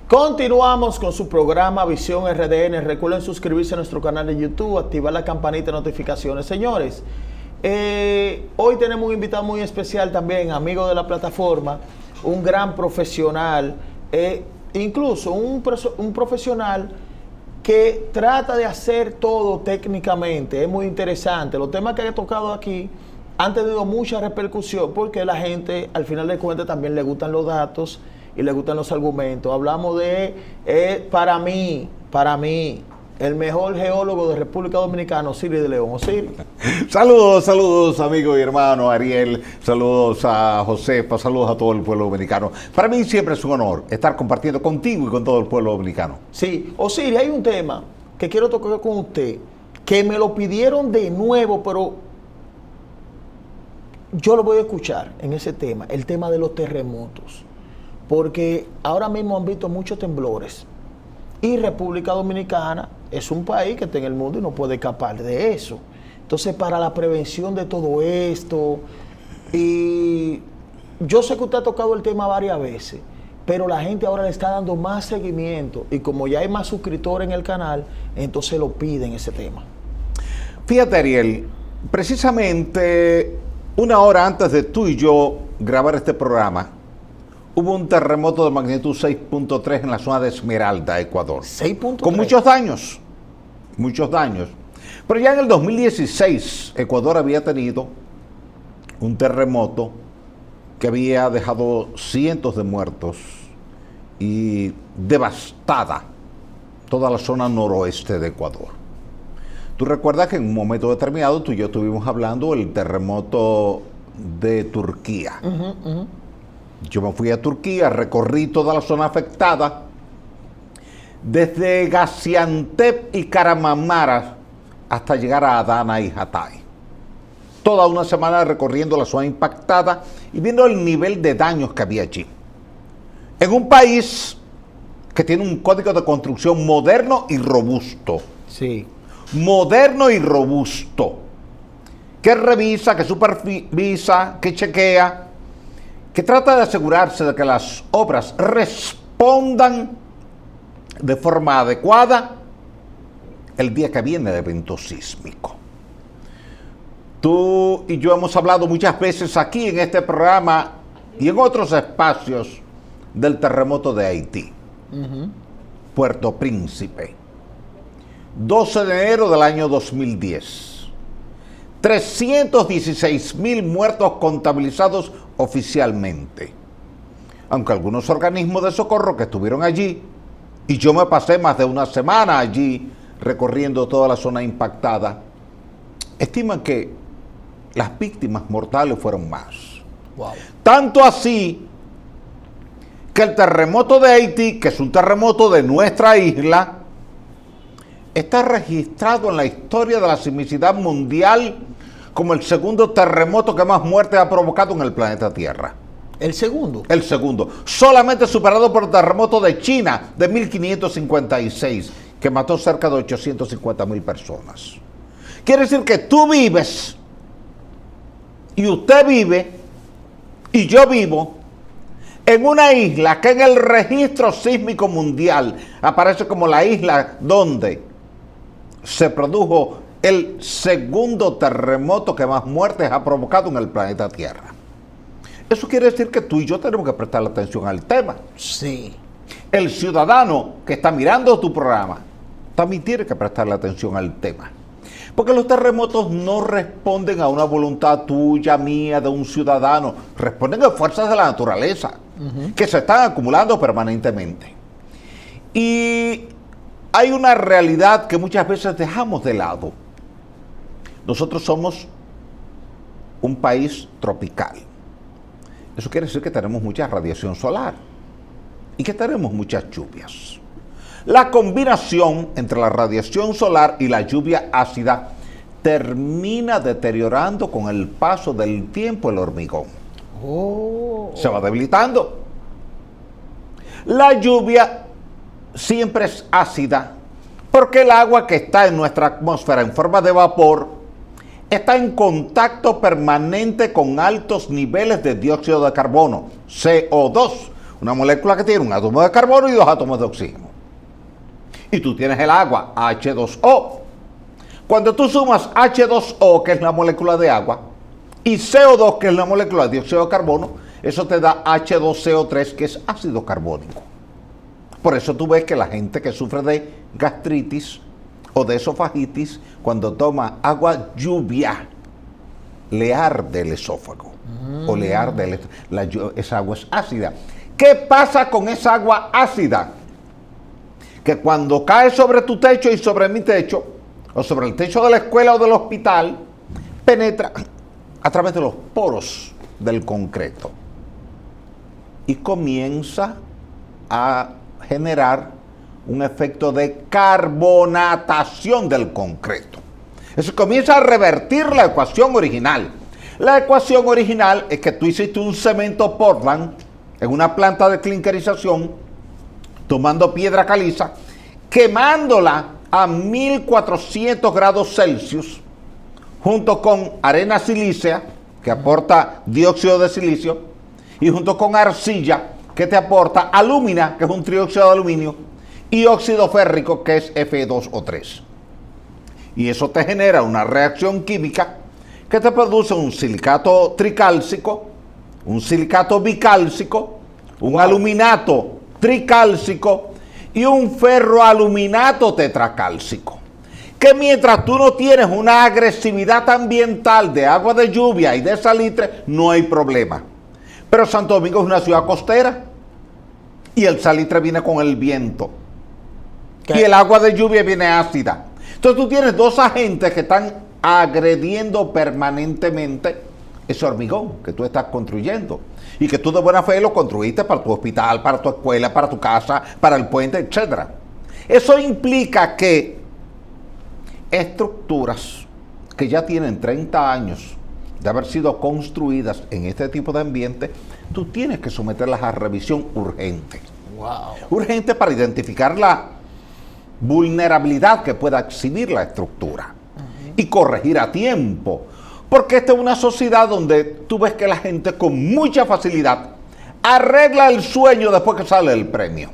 Continuamos con su programa Visión RDN. Recuerden suscribirse a nuestro canal de YouTube, activar la campanita de notificaciones. Señores, hoy tenemos un invitado muy especial también, amigo de la plataforma, un gran profesional, incluso un profesional que trata de hacer todo técnicamente. Es muy interesante. Los temas que he tocado aquí han tenido mucha repercusión porque la gente, al final de cuentas, también le gustan los datos y le gustan los argumentos. Hablamos de, para mí, el mejor geólogo de República Dominicana, Osiris de León. Osiris. Saludos, amigo y hermano Ariel. Saludos a Josefa, saludos a todo el pueblo dominicano. Para mí siempre es un honor estar compartiendo contigo y con todo el pueblo dominicano. Sí, Osiris, hay un tema que quiero tocar con usted, que me lo pidieron de nuevo, pero yo lo voy a escuchar en ese tema, el tema de los terremotos. Porque ahora mismo han visto muchos temblores y República Dominicana es un país que está en el mundo y no puede escapar de eso. Entonces, para la prevención de todo esto, y yo sé que usted ha tocado el tema varias veces, pero la gente ahora le está dando más seguimiento y como ya hay más suscriptores en el canal, entonces lo piden ese tema. Fíjate, Ariel, precisamente una hora antes de tú y yo grabar este programa, hubo un terremoto de magnitud 6.3 en la zona de Esmeralda, Ecuador. 6.3. Con muchos daños. Pero ya en el 2016, Ecuador había tenido un terremoto que había dejado cientos de muertos y devastada toda la zona noroeste de Ecuador. Tú recuerdas que en un momento determinado tú y yo estuvimos hablando del terremoto de Turquía. Yo me fui a Turquía, recorrí toda la zona afectada, desde Gaziantep y Kahramanmaraş hasta llegar a Adana y Hatay. Toda una semana recorriendo la zona impactada y viendo el nivel de daños que había allí. En un país que tiene un código de construcción moderno y robusto. Sí. Moderno y robusto. Que revisa, que supervisa, que chequea, que trata de asegurarse de que las obras respondan de forma adecuada el día que viene el evento sísmico. Tú y yo hemos hablado muchas veces aquí en este programa y en otros espacios del terremoto de Haití, Puerto Príncipe, 12 de enero del año 2010. 316,000 muertos contabilizados oficialmente. Aunque algunos organismos de socorro que estuvieron allí, y yo me pasé más de una semana allí recorriendo toda la zona impactada, estiman que las víctimas mortales fueron más. Wow. Tanto así que el terremoto de Haití, que es un terremoto de nuestra isla, está registrado en la historia de la sismicidad mundial como el segundo terremoto que más muertes ha provocado en el planeta Tierra. ¿El segundo? El segundo, solamente superado por el terremoto de China de 1556, que mató cerca de 850,000 personas. Quiere decir que tú vives, y usted vive, y yo vivo, en una isla que en el registro sísmico mundial aparece como la isla donde se produjo el segundo terremoto que más muertes ha provocado en el planeta Tierra. Eso quiere decir que tú y yo tenemos que prestar atención al tema. Sí. El ciudadano que está mirando tu programa también tiene que prestarle atención al tema. Porque los terremotos no responden a una voluntad tuya, mía, de un ciudadano. Responden a fuerzas de la naturaleza que se están acumulando permanentemente. Y hay una realidad que muchas veces dejamos de lado. Nosotros somos un país tropical. Eso quiere decir que tenemos mucha radiación solar y que tenemos muchas lluvias. La combinación entre la radiación solar y la lluvia ácida termina deteriorando con el paso del tiempo el hormigón. Se va debilitando. La lluvia siempre es ácida porque el agua que está en nuestra atmósfera en forma de vapor está en contacto permanente con altos niveles de dióxido de carbono, CO2, Una molécula que tiene un átomo de carbono y 2 átomos de oxígeno. Y tú tienes el agua, H2O. Cuando tú sumas H2O, que es la molécula de agua, y CO2, que es la molécula de dióxido de carbono, eso te da H2CO3, que es ácido carbónico. Por eso tú ves que la gente que sufre de gastritis o de esofagitis, cuando toma agua lluvia, le arde el esófago o le arde esa agua es ácida. ¿Qué pasa con esa agua ácida? Que cuando cae sobre tu techo y sobre mi techo, o sobre el techo de la escuela o del hospital, penetra a través de los poros del concreto y comienza a generar un efecto de carbonatación del concreto. Eso comienza a revertir la ecuación original. La ecuación original es que tú hiciste un cemento Portland en una planta de clinkerización, tomando piedra caliza, quemándola a 1400 grados Celsius, junto con arena silícea, que aporta dióxido de silicio, y junto con arcilla, que te aporta alúmina, que es un trióxido de aluminio, y óxido férrico, que es Fe2O3. Y eso te genera una reacción química que te produce un silicato tricálcico, un silicato bicálcico, un aluminato tricálcico y un ferroaluminato tetracálcico. Que mientras tú no tienes una agresividad ambiental de agua de lluvia y de salitre, no hay problema. Pero Santo Domingo es una ciudad costera y el salitre viene con el viento. ¿Qué? Y el agua de lluvia viene ácida. Entonces tú tienes dos agentes que están agrediendo permanentemente ese hormigón que tú estás construyendo y que tú de buena fe lo construiste para tu hospital, para tu escuela, para tu casa, para el puente, etc. Eso implica que estructuras que ya tienen 30 años de haber sido construidas en este tipo de ambiente, tú tienes que someterlas a revisión urgente. Wow. Urgente para identificar la vulnerabilidad que pueda exhibir la estructura y corregir a tiempo. Porque esta es una sociedad donde tú ves que la gente con mucha facilidad arregla el sueño después que sale el premio.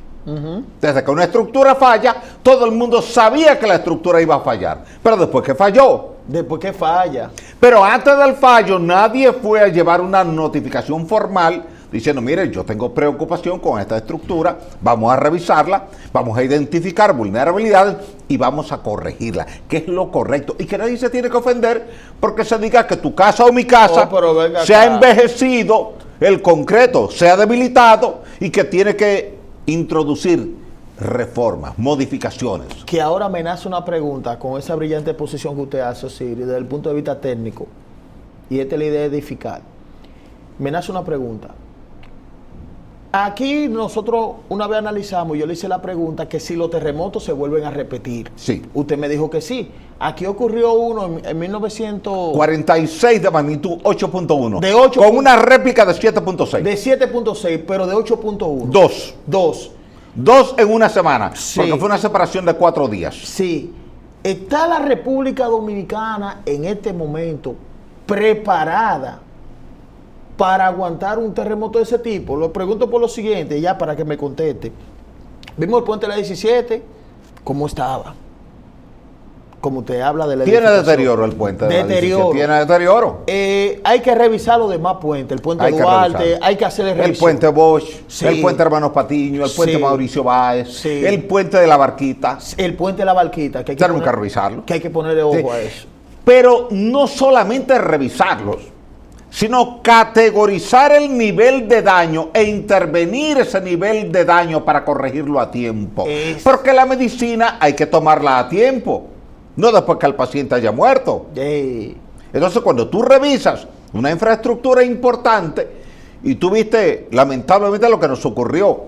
Desde que una estructura falla, todo el mundo sabía que la estructura iba a fallar. Pero después que falló. Después que falla. Pero antes del fallo, nadie fue a llevar una notificación formal diciendo, mire, yo tengo preocupación con esta estructura, vamos a revisarla, vamos a identificar vulnerabilidades y vamos a corregirla, que es lo correcto. Y que nadie se tiene que ofender porque se diga que tu casa o mi casa se ha envejecido, el concreto se ha debilitado y que tiene que introducir reformas, modificaciones. Que ahora me nace una pregunta con esa brillante exposición que usted hace, Siri, desde el punto de vista técnico, y esta es la idea de edificar. Me nace una pregunta. Aquí nosotros una vez analizamos, yo le hice la pregunta que si los terremotos se vuelven a repetir. Sí. Usted me dijo que sí. Aquí ocurrió uno en 1946 de magnitud 8.1. De 8. Con una réplica de 7.6. De 7.6, pero de 8.1. Dos en una semana. Sí. Porque fue una separación de 4 días. Sí. ¿Está la República Dominicana en este momento preparada para aguantar un terremoto de ese tipo? Lo pregunto por lo siguiente, ya para que me conteste. Vimos el puente de la 17, ¿cómo estaba? Como usted habla de la Tiene deterioro el puente de la 17. Tiene deterioro. Hay que revisar los demás puentes. El puente Duarte, hay que hacerle revisión. El puente Bosch, sí. El puente Hermanos Patiño, el puente sí. Mauricio Báez, sí. El puente de la Barquita. El puente de la Barquita, que hay que, tenemos que revisarlo. Que hay que ponerle ojo sí. a eso. Pero no solamente revisarlos, sino categorizar el nivel de daño e intervenir ese nivel de daño para corregirlo a tiempo. Porque la medicina hay que tomarla a tiempo, no después que el paciente haya muerto. Entonces, cuando tú revisas una infraestructura importante y tú viste lamentablemente lo que nos ocurrió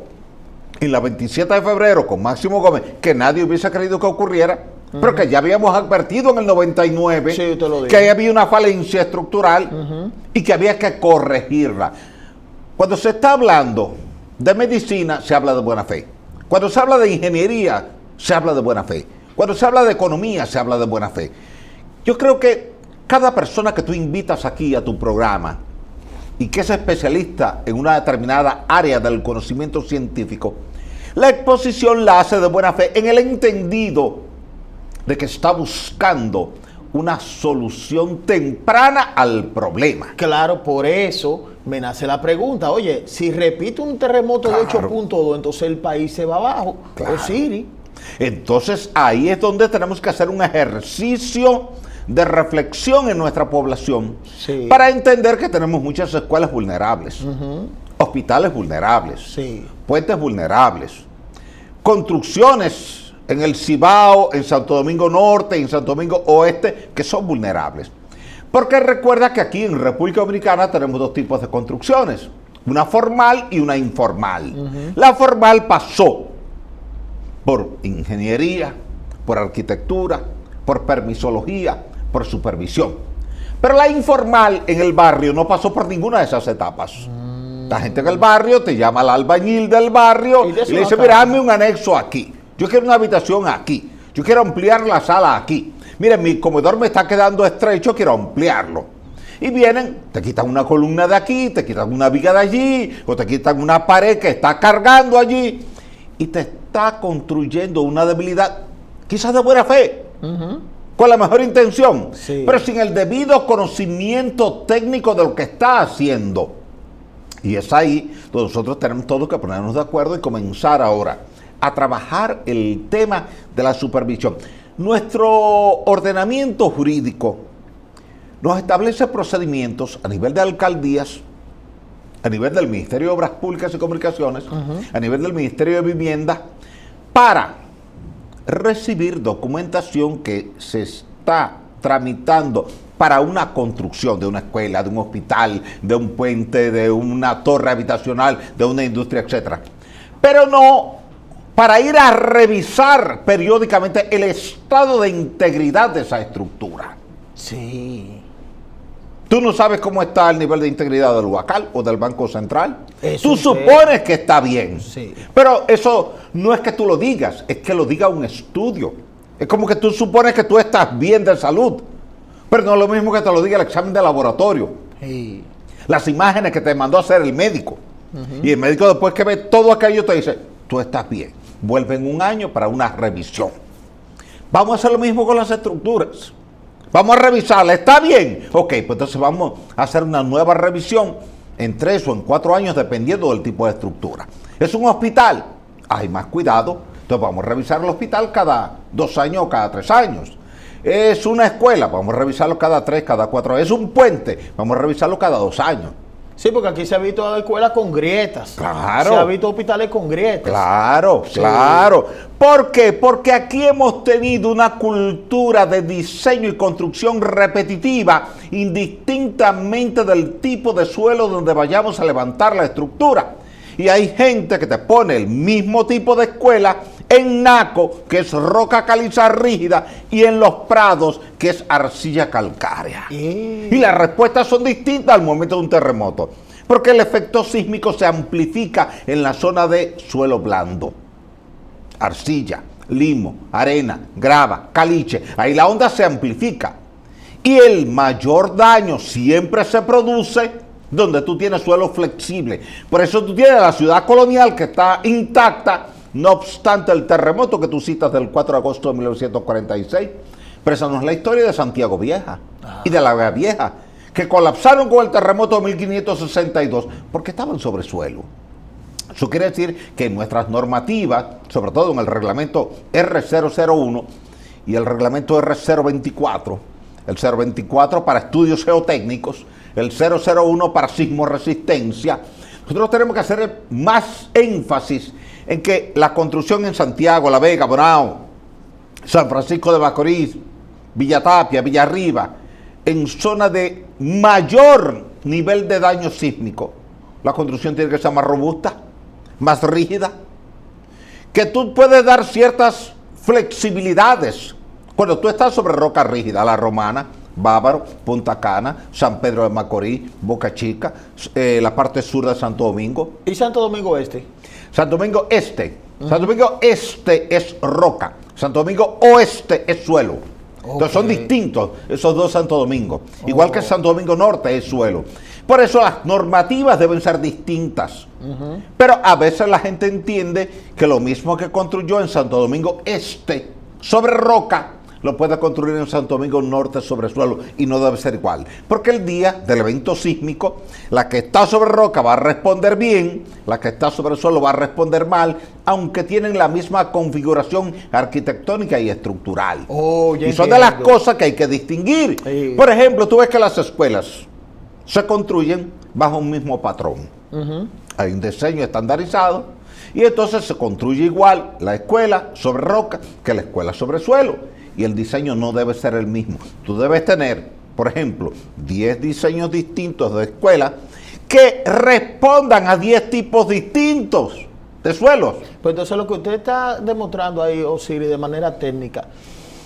en la 27 de febrero con Máximo Gómez, que nadie hubiese creído que ocurriera, pero que ya habíamos advertido en el 99 sí, que ahí había una falencia estructural y que había que corregirla. Cuando se está hablando de medicina, se habla de buena fe. Cuando se habla de ingeniería, se habla de buena fe. Cuando se habla de economía, se habla de buena fe. Yo creo que cada persona que tú invitas aquí a tu programa y que es especialista en una determinada área del conocimiento científico, la exposición la hace de buena fe en el entendido de que está buscando una solución temprana al problema. Claro, por eso me nace la pregunta, oye, si repite un terremoto de 8.2, entonces el país se va abajo, o Siri. Entonces ahí es donde tenemos que hacer un ejercicio de reflexión en nuestra población para entender que tenemos muchas escuelas vulnerables, hospitales vulnerables, puentes vulnerables, construcciones en el Cibao, en Santo Domingo Norte, en Santo Domingo Oeste, que son vulnerables. Porque recuerda que aquí en República Dominicana tenemos dos tipos de construcciones, una formal y una informal. La formal pasó por ingeniería, por arquitectura, por permisología, por supervisión. Pero la informal en el barrio no pasó por ninguna de esas etapas. La gente en el barrio te llama al albañil del barrio y le dice, mira, hazme un anexo aquí. Yo quiero una habitación aquí. Yo quiero ampliar la sala aquí. Mira, mi comedor me está quedando estrecho, quiero ampliarlo. Y vienen, te quitan una columna de aquí, te quitan una viga de allí, o te quitan una pared que está cargando allí, y te está construyendo una debilidad, quizás de buena fe, con la mejor intención, pero sin el debido conocimiento técnico de lo que está haciendo. Y es ahí donde nosotros tenemos todos que ponernos de acuerdo y comenzar ahora a trabajar el tema de la supervisión. Nuestro ordenamiento jurídico nos establece procedimientos a nivel de alcaldías, a nivel del Ministerio de Obras Públicas y Comunicaciones, a nivel del Ministerio de Vivienda, para recibir documentación que se está tramitando para una construcción de una escuela, de un hospital, de un puente, de una torre habitacional, de una industria, etcétera. Pero no para ir a revisar periódicamente el estado de integridad de esa estructura. Sí. Tú no sabes cómo está el nivel de integridad del Huacal o del Banco Central. Tú supones que está bien. Pero eso no es que tú lo digas, es que lo diga un estudio. Es como que tú supones que tú estás bien de salud, pero no es lo mismo que te lo diga el examen de laboratorio. Las imágenes que te mandó a hacer el médico. Y el médico, después que ve todo aquello, te dice, tú estás bien. Vuelve en un año para una revisión. Vamos a hacer lo mismo con las estructuras. Vamos a revisarla, ¿está bien? Ok, pues entonces vamos a hacer una nueva revisión en 3 o en 4 años, dependiendo del tipo de estructura. ¿Es un hospital? Hay más cuidado, entonces vamos a revisar el hospital cada 2 años o cada 3 años. ¿Es una escuela? Vamos a revisarlo cada 3, cada 4 años. ¿Es un puente? Vamos a revisarlo cada 2 años. Sí, porque aquí se ha visto escuelas con grietas. Claro. Se ha visto hospitales con grietas. Claro, claro. ¿Por qué? Porque aquí hemos tenido una cultura de diseño y construcción repetitiva, indistintamente del tipo de suelo donde vayamos a levantar la estructura. Y hay gente que te pone el mismo tipo de escuela en Naco, que es roca caliza rígida, y en Los Prados, que es arcilla calcárea. Y las respuestas son distintas al momento de un terremoto, porque el efecto sísmico se amplifica en la zona de suelo blando, arcilla, limo, arena, grava, caliche. Ahí la onda se amplifica. Y el mayor daño siempre se produce donde tú tienes suelo flexible. Por eso tú tienes la ciudad colonial que está intacta, no obstante el terremoto que tú citas del 4 de agosto de 1946. Pero esa no es la historia de Santiago Vieja y de La Vega Vieja, que colapsaron con el terremoto de 1562 porque estaban sobre suelo. Eso quiere decir que en nuestras normativas, sobre todo en el reglamento R001 y el reglamento R024, el 024 para estudios geotécnicos, el 001 para sismoresistencia, nosotros tenemos que hacer más énfasis en que la construcción en Santiago, La Vega, Bonao, San Francisco de Macorís, Villa Tapia, Villarriba, en zona de mayor nivel de daño sísmico, la construcción tiene que ser más robusta, más rígida, que tú puedes dar ciertas flexibilidades. Cuando tú estás sobre roca rígida, La Romana, Bávaro, Punta Cana, San Pedro de Macorís, Boca Chica, la parte sur de Santo Domingo. ¿Y Santo Domingo Este? Santo Domingo Este. Santo Domingo Este es roca. Santo Domingo Oeste es suelo. Entonces son distintos esos dos Santo Domingo. Igual que Santo Domingo Norte es suelo. Por eso las normativas deben ser distintas. Pero a veces la gente entiende que lo mismo que construyó en Santo Domingo Este sobre roca, lo puede construir en Santo Domingo Norte sobre suelo, y no debe ser igual. Porque el día del evento sísmico, la que está sobre roca va a responder bien, la que está sobre suelo va a responder mal, aunque tienen la misma configuración arquitectónica y estructural. Y son de las cosas que hay que distinguir. Sí. Por ejemplo, tú ves que las escuelas se construyen bajo un mismo patrón. Hay un diseño estandarizado y entonces se construye igual la escuela sobre roca que la escuela sobre suelo. Y el diseño no debe ser el mismo. Tú debes tener, por ejemplo, 10 diseños distintos de escuela que respondan a 10 tipos distintos de suelos. Pues entonces lo que usted está demostrando ahí, Osiris, de manera técnica,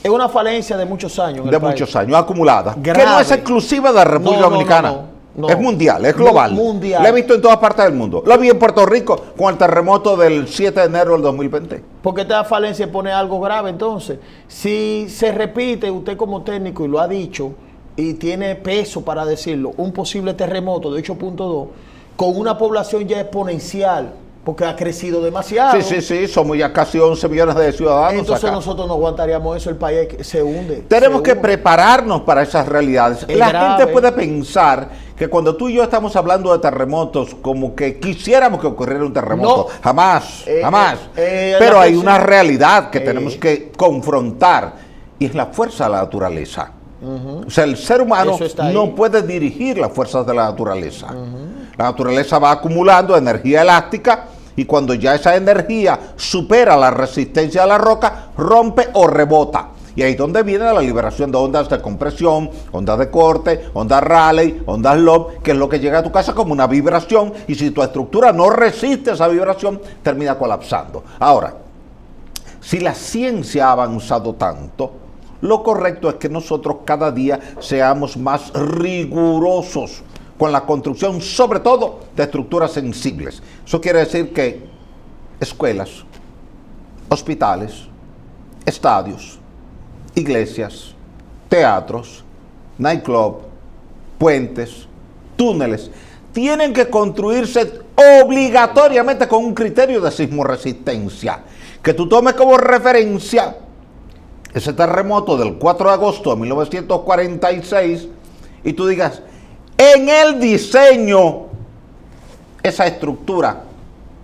es una falencia de muchos años. De muchos años, acumulada. Grave. Que no es exclusiva de la República Dominicana. No. Es mundial, es global. Mundial. Lo he visto en todas partes del mundo. Lo vi en Puerto Rico con el terremoto del 7 de enero del 2020. Porque esta falencia pone algo grave entonces. Si se repite, usted como técnico, y lo ha dicho, y tiene peso para decirlo, un posible terremoto de 8.2, con una población ya exponencial, porque ha crecido demasiado. Sí, somos ya casi 11 millones de ciudadanos. Entonces acá nosotros no aguantaríamos eso, el país se hunde. Tenemos que prepararnos para esas realidades. La gente puede pensar que cuando tú y yo estamos hablando de terremotos, como que quisiéramos que ocurriera un terremoto. No. Jamás. Pero hay una realidad que tenemos que confrontar, y es la fuerza de la naturaleza. O sea, el ser humano no puede dirigir las fuerzas de la naturaleza. La naturaleza va acumulando energía elástica, y cuando ya esa energía supera la resistencia de la roca, rompe o rebota. Y ahí es donde viene la liberación de ondas de compresión, ondas de corte, ondas Rayleigh, ondas Love, que es lo que llega a tu casa como una vibración, y si tu estructura no resiste esa vibración, termina colapsando. Ahora, si la ciencia ha avanzado tanto, lo correcto es que nosotros cada día seamos más rigurosos con la construcción, sobre todo de estructuras sensibles. Eso quiere decir que escuelas, hospitales, estadios, iglesias, teatros, nightclub, puentes, túneles, tienen que construirse obligatoriamente con un criterio de sismoresistencia. Que tú tomes como referencia ese terremoto del 4 de agosto de 1946 y tú digas, en el diseño, esa estructura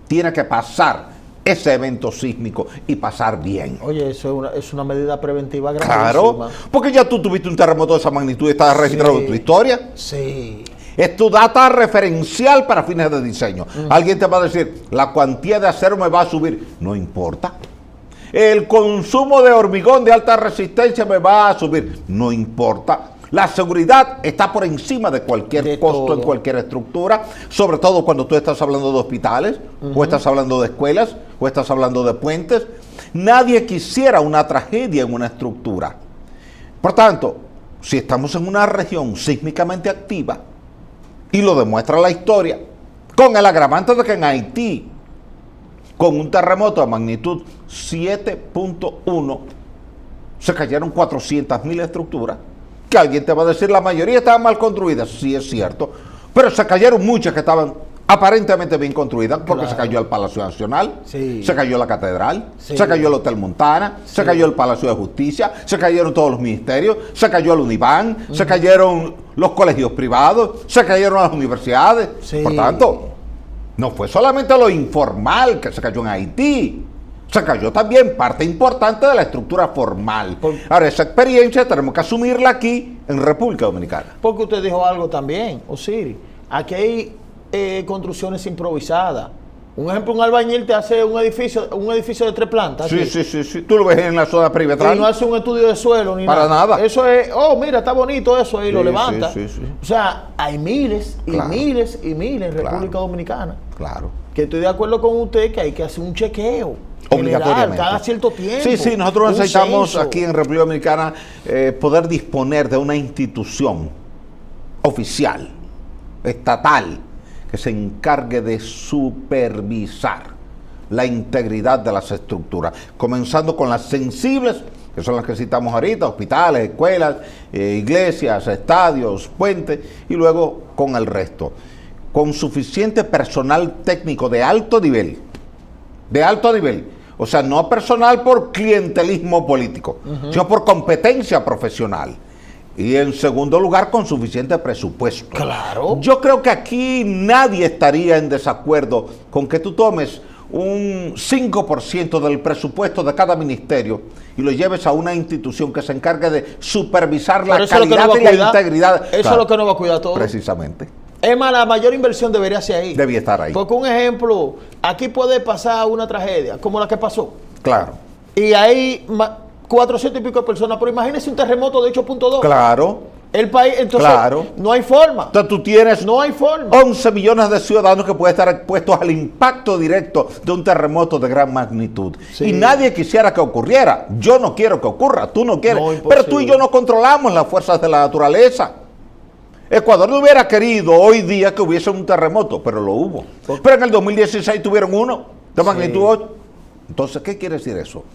tiene que pasar ese evento sísmico y pasar bien. Oye, eso es una medida preventiva grandísima. Claro, porque ya tú tuviste un terremoto de esa magnitud y estás registrado en tu historia. Sí. Es tu data referencial para fines de diseño. Alguien te va a decir, la cuantía de acero me va a subir. No importa. El consumo de hormigón de alta resistencia me va a subir. No importa. La seguridad está por encima de cualquier costo en cualquier estructura, sobre todo cuando tú estás hablando de hospitales, o estás hablando de escuelas, o estás hablando de puentes. Nadie quisiera una tragedia en una estructura. Por tanto, si estamos en una región sísmicamente activa, y lo demuestra la historia, con el agravante de que en Haití, con un terremoto de magnitud 7.1, se cayeron 400.000 estructuras, que alguien te va a decir, la mayoría estaban mal construidas, sí es cierto, pero se cayeron muchas que estaban aparentemente bien construidas, porque se cayó el Palacio Nacional, se cayó la Catedral, se cayó el Hotel Montana, se cayó el Palacio de Justicia, se cayeron todos los ministerios, se cayó el Uniban, se cayeron los colegios privados, se cayeron las universidades. Por tanto, no fue solamente lo informal que se cayó en Haití, se cayó también parte importante de la estructura formal. Ahora, esa experiencia tenemos que asumirla aquí en República Dominicana. Porque usted dijo algo también, Osiris, aquí hay construcciones improvisadas. Un ejemplo, un albañil te hace un edificio de 3 plantas. Sí. Tú lo ves en la zona perimetral. Y no hace un estudio de suelo ni para nada. Eso es, mira, está bonito eso, y lo levanta. O sea, hay miles y miles y miles en República Dominicana. Claro. Que estoy de acuerdo con usted que hay que hacer un chequeo obligatoriamente cada cierto tiempo. Sí, nosotros necesitamos aquí en República Dominicana poder disponer de una institución oficial, estatal, que se encargue de supervisar la integridad de las estructuras, comenzando con las sensibles que son las que citamos ahorita, hospitales, escuelas, iglesias, estadios, puentes, y luego con el resto. Con suficiente personal técnico de alto nivel, o sea, no personal por clientelismo político, sino por competencia profesional. Y en segundo lugar, con suficiente presupuesto. Claro. Yo creo que aquí nadie estaría en desacuerdo con que tú tomes un 5% del presupuesto de cada ministerio y lo lleves a una institución que se encargue de supervisar la calidad y la integridad. Eso es lo que nos va a cuidar todo. Precisamente. Es más, la mayor inversión debería ser ahí. Debía estar ahí. Porque un ejemplo, aquí puede pasar una tragedia, como la que pasó. Claro. Y hay 400 y pico de personas, pero imagínese un terremoto de 8.2. Claro. El país, entonces, Claro. no hay forma. Entonces tú tienes No hay forma. 11 millones de ciudadanos que pueden estar expuestos al impacto directo de un terremoto de gran magnitud. Sí. Y nadie quisiera que ocurriera. Yo no quiero que ocurra, tú no quieres. No, pero tú y yo no controlamos las fuerzas de la naturaleza. Ecuador no hubiera querido hoy día que hubiese un terremoto, pero lo hubo. Pero en el 2016 tuvieron uno de magnitud 8. Entonces, ¿qué quiere decir eso?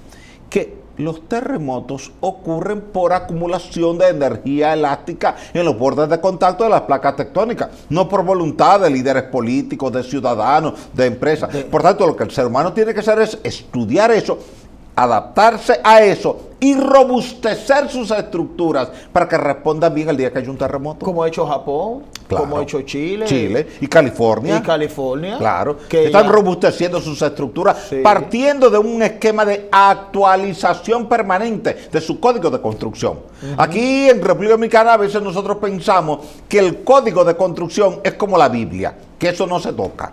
Que los terremotos ocurren por acumulación de energía elástica en los bordes de contacto de las placas tectónicas, no por voluntad de líderes políticos, de ciudadanos, de empresas. Por tanto, lo que el ser humano tiene que hacer es estudiar eso, adaptarse a eso y robustecer sus estructuras para que respondan bien el día que haya un terremoto. Como ha hecho Japón, Claro. como ha hecho Chile. Y California. Y California. Claro. Que Están ya robusteciendo sus estructuras, Sí. partiendo de un esquema de actualización permanente de su código de construcción. Aquí en República Dominicana a veces nosotros pensamos que el código de construcción es como la Biblia, que eso no se toca,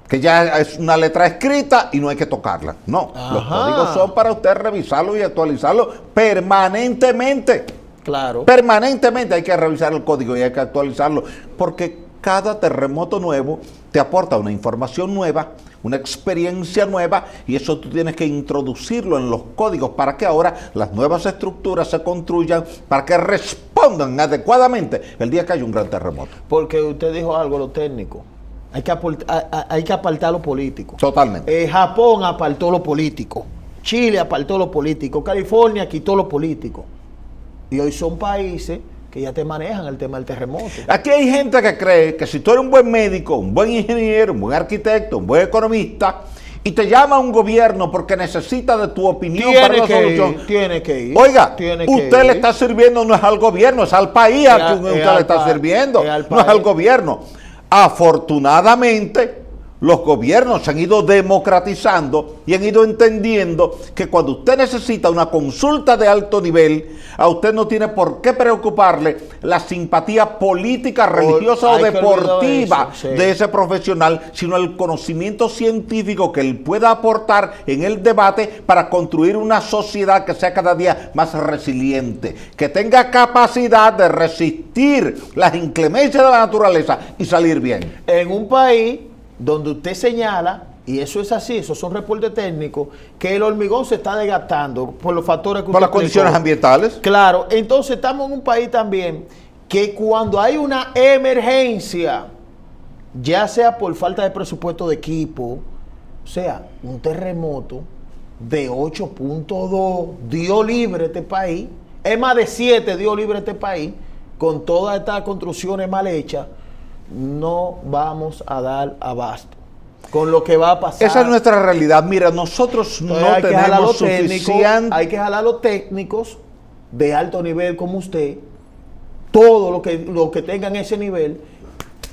que ya es una letra escrita y no hay que tocarla. No, los Ajá. códigos son para usted revisarlo y actualizarlo permanentemente. Claro. Permanentemente hay que revisar el código y hay que actualizarlo, porque cada terremoto nuevo te aporta una información nueva, una experiencia nueva, y eso tú tienes que introducirlo en los códigos para que ahora las nuevas estructuras se construyan para que respondan adecuadamente el día que haya un gran terremoto. Porque usted dijo algo, lo técnico. Hay que apartar lo político. Totalmente. Japón apartó lo político. Chile apartó lo político. California quitó lo político. Y hoy son países que ya te manejan el tema del terremoto. Aquí hay gente que cree que si tú eres un buen médico, un buen ingeniero, un buen arquitecto, un buen economista, y te llama a un gobierno porque necesita de tu opinión para una solución, Tiene que ir. oiga, Tiene que usted le ir. está sirviendo no es al gobierno, es al país a quien usted le está sirviendo, no es al gobierno. Afortunadamente, los gobiernos se han ido democratizando y han ido entendiendo que cuando usted necesita una consulta de alto nivel, a usted no tiene por qué preocuparle la simpatía política, religiosa o deportiva de ese profesional, sino el conocimiento científico que él pueda aportar en el debate para construir una sociedad que sea cada día más resiliente, que tenga capacidad de resistir las inclemencias de la naturaleza y salir bien. En un país donde usted señala, y eso es así, esos son reportes técnicos, que el hormigón se está desgastando por los factores que Por usted las condiciones ambientales. Claro, entonces estamos en un país también que cuando hay una emergencia, ya sea por falta de presupuesto de equipo, o sea, un terremoto de 8.2 dio libre este país, es más de 7 dio libre este país, con todas estas construcciones mal hechas, no vamos a dar abasto con lo que va a pasar. Esa es nuestra realidad. Mira, nosotros Entonces, no hay que jalar tenemos los técnicos, suficiente. hay que jalar los técnicos de alto nivel como usted, todo lo que tengan ese nivel,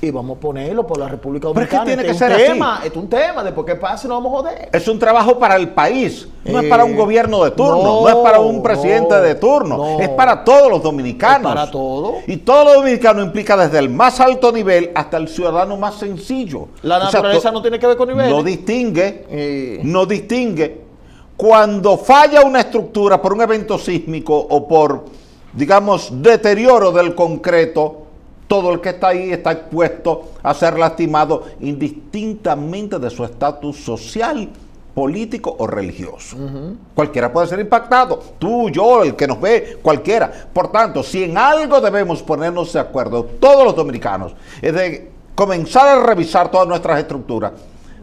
y vamos a ponerlo por la República Pero es que Dominicana. tiene que Este ser es un así. tema, es un tema, después que pase nos vamos a joder. Es un trabajo para el país, no es para un gobierno de turno, no es para un presidente de turno, es para todos los dominicanos. Es para todos. Y todos los dominicanos implica desde el más alto nivel hasta el ciudadano más sencillo. La naturaleza no tiene que ver con niveles. No distingue. Cuando falla una estructura por un evento sísmico o por, digamos, deterioro del concreto, todo el que está ahí está expuesto a ser lastimado indistintamente de su estatus social, político o religioso. Cualquiera puede ser impactado, tú, yo, el que nos ve, cualquiera. Por tanto, si en algo debemos ponernos de acuerdo, todos los dominicanos, es de comenzar a revisar todas nuestras estructuras,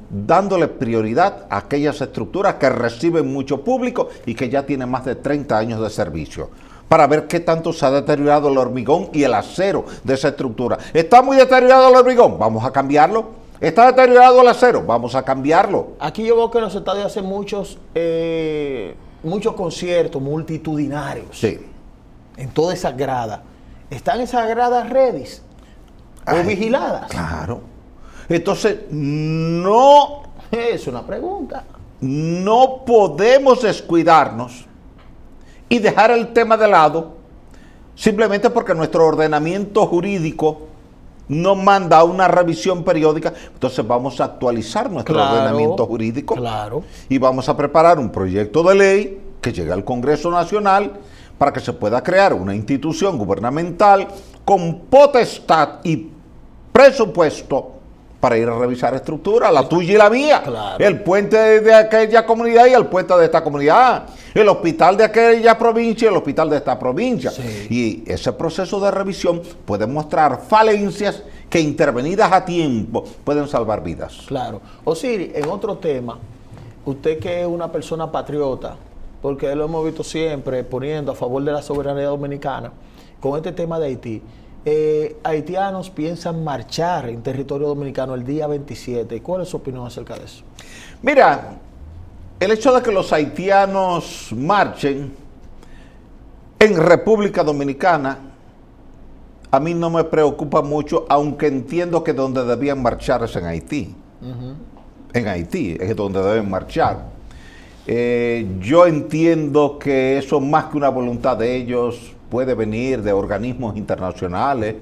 dándole prioridad a aquellas estructuras que reciben mucho público y que ya tienen más de 30 años de servicio, para ver qué tanto se ha deteriorado el hormigón y el acero de esa estructura. ¿Está muy deteriorado el hormigón? Vamos a cambiarlo. ¿Está deteriorado el acero? Vamos a cambiarlo. Aquí yo veo que en los estadios hacen muchos conciertos multitudinarios. Sí. En toda esa grada. ¿Están esas gradas ready o vigiladas? Claro. Entonces, no Es una pregunta. podemos descuidarnos y dejar el tema de lado simplemente porque nuestro ordenamiento jurídico no manda una revisión periódica. Entonces vamos a actualizar nuestro ordenamiento jurídico. Claro. Y vamos a preparar un proyecto de ley que llegue al Congreso Nacional para que se pueda crear una institución gubernamental con potestad y presupuesto para ir a revisar estructuras, la tuya y la mía. Claro. El puente de aquella comunidad y el puente de esta comunidad. El hospital de aquella provincia y el hospital de esta provincia. Sí. Y ese proceso de revisión puede mostrar falencias que intervenidas a tiempo pueden salvar vidas. Claro. Osiris, en otro tema, usted que es una persona patriota, porque lo hemos visto siempre poniendo a favor de la soberanía dominicana, con este tema de Haití, haitianos piensan marchar en territorio dominicano el día 27. ¿Cuál es su opinión acerca de eso? Mira, el hecho de que los haitianos marchen en República Dominicana a mí no me preocupa mucho, aunque entiendo que donde debían marchar es en Haití. En Haití es donde deben marchar. Yo entiendo que eso, más que una voluntad de ellos, puede venir de organismos internacionales,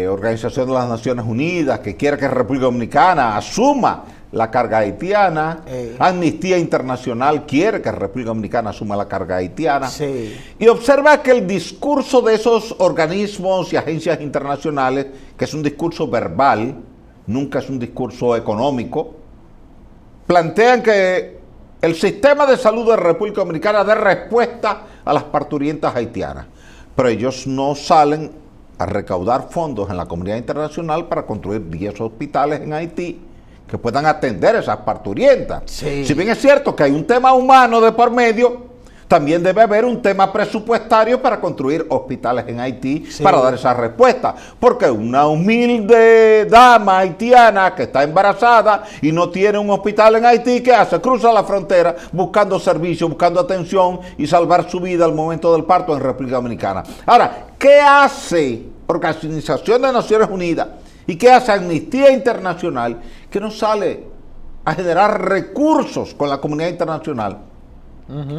Organización de las Naciones Unidas, que quiere que República Dominicana asuma la carga haitiana. Amnistía Internacional quiere que República Dominicana asuma la carga haitiana. Sí. Y observa que el discurso de esos organismos y agencias internacionales, que es un discurso verbal, nunca es un discurso económico, plantean que el sistema de salud de República Dominicana dé respuesta a las parturientas haitianas, pero ellos no salen a recaudar fondos en la comunidad internacional para construir 10 hospitales en Haití que puedan atender esas parturientas. Sí. Si bien es cierto que hay un tema humano de por medio, también debe haber un tema presupuestario para construir hospitales en Haití, sí, para dar esa respuesta. Porque una humilde dama haitiana que está embarazada y no tiene un hospital en Haití, ¿qué hace? Cruza la frontera buscando servicio, buscando atención y salvar su vida al momento del parto en República Dominicana. Ahora, ¿qué hace Organización de Naciones Unidas y qué hace Amnistía Internacional, que no sale a generar recursos con la comunidad internacional?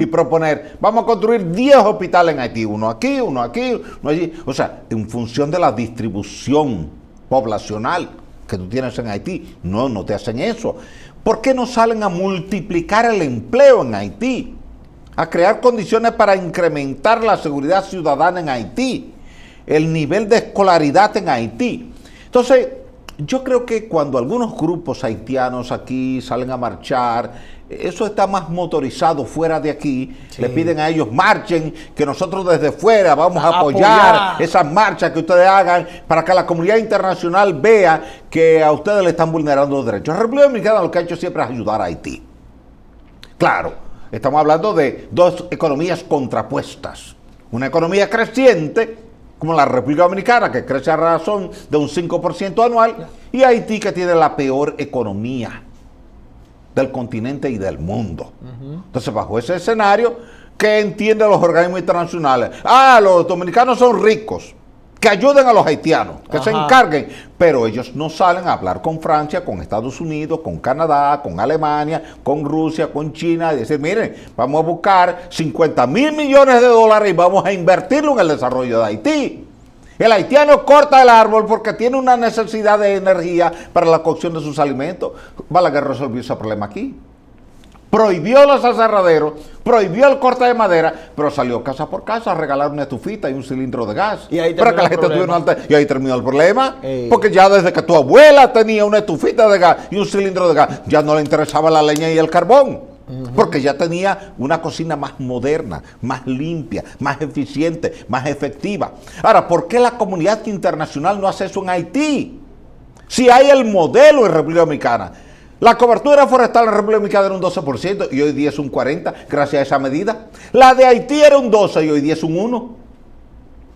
Y proponer, vamos a construir 10 hospitales en Haití, uno aquí, uno allí. O sea, en función de la distribución poblacional que tú tienes en Haití. No te hacen eso. ¿Por qué no salen a multiplicar el empleo en Haití? A crear condiciones para incrementar la seguridad ciudadana en Haití, el nivel de escolaridad en Haití. Entonces, yo creo que cuando algunos grupos haitianos aquí salen a marchar, eso está más motorizado fuera de aquí. Sí. Le piden a ellos, marchen, que nosotros desde fuera vamos a apoyar esas marchas que ustedes hagan para que la comunidad internacional vea que a ustedes le están vulnerando los derechos. La República Dominicana lo que ha hecho siempre es ayudar a Haití. Claro, estamos hablando de dos economías contrapuestas. Una economía creciente, como la República Dominicana, que crece a razón de un 5% anual, y Haití, que tiene la peor economía del continente y del mundo. Entonces, bajo ese escenario, ¿qué entienden los organismos internacionales? Los dominicanos son ricos, que ayuden a los haitianos, que se encarguen, pero ellos no salen a hablar con Francia, con Estados Unidos, con Canadá, con Alemania, con Rusia, con China, y decir, miren, vamos a buscar 50.000 millones de dólares y vamos a invertirlo en el desarrollo de Haití. El haitiano corta el árbol porque tiene una necesidad de energía para la cocción de sus alimentos. Balaguer resolvió ese problema aquí. Prohibió los aserraderos, prohibió el corte de madera, pero salió casa por casa a regalar una estufita y un cilindro de gas. Y ahí para que la gente tuviera y ahí terminó el problema. Porque ya desde que tu abuela tenía una estufita de gas y un cilindro de gas, ya no le interesaba la leña y el carbón. Porque ya tenía una cocina más moderna, más limpia, más eficiente, más efectiva. Ahora, ¿por qué la comunidad internacional no hace eso en Haití? Si hay el modelo en República Dominicana. La cobertura forestal en la República Dominicana era un 12% y hoy día es un 40% gracias a esa medida. La de Haití era un 12% y hoy día es un 1%.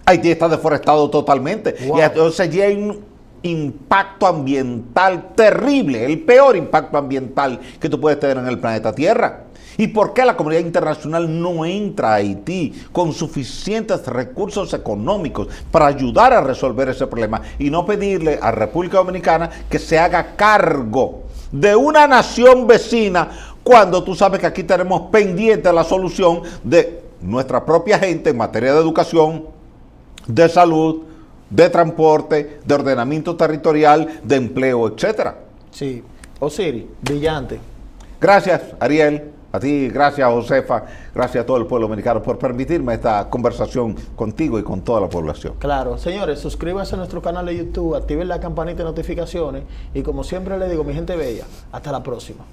Haití está deforestado totalmente. Wow. Y entonces ya hay un impacto ambiental terrible, el peor impacto ambiental que tú puedes tener en el planeta Tierra. ¿Y por qué la comunidad internacional no entra a Haití con suficientes recursos económicos para ayudar a resolver ese problema y no pedirle a República Dominicana que se haga cargo de una nación vecina cuando tú sabes que aquí tenemos pendiente la solución de nuestra propia gente en materia de educación, de salud, de transporte, de ordenamiento territorial, de empleo, etcétera? Sí. Osiris, brillante. Gracias, Ariel. A ti, gracias, Josefa. Gracias a todo el pueblo dominicano por permitirme esta conversación contigo y con toda la población. Claro, señores, suscríbanse a nuestro canal de YouTube, activen la campanita de notificaciones y como siempre les digo, mi gente bella, hasta la próxima.